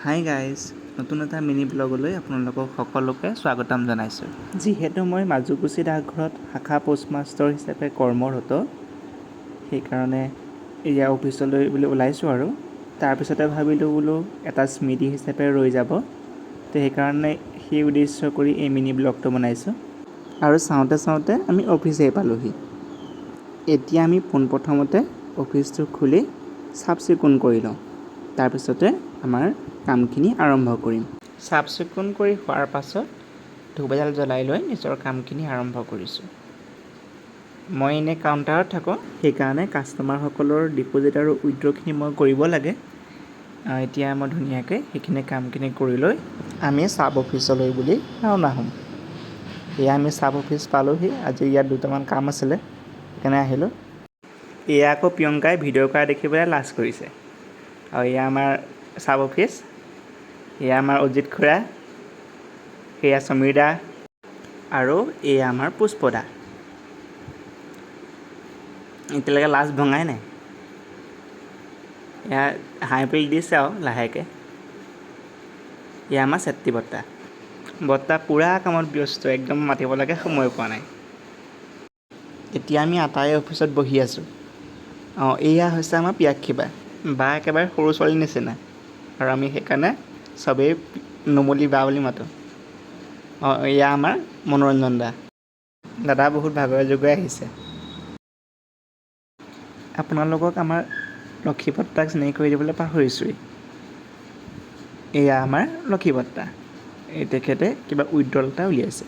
Hi guys, নতুন এটা mini ব্লগলৈ আপোনালোকক সকলোকে স্বাগতম জনাইছোঁ। যিহেতু মই মাজুকুছি ডাকঘৰত শাখা পোষ্টমাষ্টাৰ হিচাপে কৰ্মৰত, সেইকাৰণে এয়া অফিচলৈ বুলি ওলাইছোঁ আৰু তাৰপিছতে ভাবিলোঁ বোলো এটা স্মৃতি হিচাপে ৰৈ যাব, তো সেইকাৰণে সেই উদ্দেশ্য কৰি এই মিনি ব্লগটো বনাইছোঁ। আৰু চাওঁতে চাওঁতে আমি অফিচেই পালোঁহি। এতিয়া আমি পোনপ্ৰথমতে অফিচটো খুলি চাফ চিকুণ কৰি লওঁ, তাৰপিছতে আমাৰ কামখিনি আৰম্ভ কৰিম। চাফ চিকুণ কৰি হোৱাৰ পাছত ধূপ এডাল জ্বলাই লৈ নিজৰ কামখিনি আৰম্ভ কৰিছোঁ। মই এনেই কাউণ্টাৰত থাকোঁ, সেইকাৰণে কাষ্টমাৰসকলৰ ডিপ'জিট আৰু উইথড্ৰখিনি মই কৰিব লাগে। এতিয়া মই ধুনীয়াকৈ সেইখিনি কামখিনি কৰি লৈ আমি চাব অফিচলৈ বুলি ৰাওনা হ'ম। এয়া আমি চাব অফিচ পালোঁহি। আজি ইয়াত দুটামান কাম আছিলে, সেইকাৰণে আহিলোঁ। এয়া আকৌ প্ৰিয়ংকাই ভিডিঅ' কৰা দেখি পেলাই লাজ কৰিছে। আৰু এয়া আমাৰ চাব অফিচ, এয়া আমাৰ অজিত খুৰা, সেয়া সমীৰ দা আৰু এয়া আমাৰ পুষ্প দা। এতিয়ালৈকে লাজ ভঙাই নাই। এয়া হাঁহি পেলাই দিছে আৰু লাহেকৈ। এয়া আমাৰ চেত্ৰী বৰ্তা। বৰ্তা পূৰা কামত ব্যস্ত, একদম মাতিব লাগে সময় পোৱা নাই। এতিয়া আমি আটাই অফিচত বহি আছোঁ। এয়া হৈছে আমাৰ পিয়াক্ষী বা। বা একেবাৰে সৰু ছোৱালীৰ নিচিনা, আৰু আমি সেইকাৰণে চবেই নুমলী বা বুলি মাতোঁ। এয়া আমাৰ মনোৰঞ্জন দা। দাদা বহুত ভাগৰে জোগৰে আহিছে। আপোনালোকক আমাৰ লক্ষী বৰ্তাক চিনাকি কৰি দিবলৈ পাহৰিছোঁৱেই। এয়া আমাৰ লক্ষী বৰ্তা। তেখেতে কিবা উইথড্ৰল এটা উলিয়াইছে।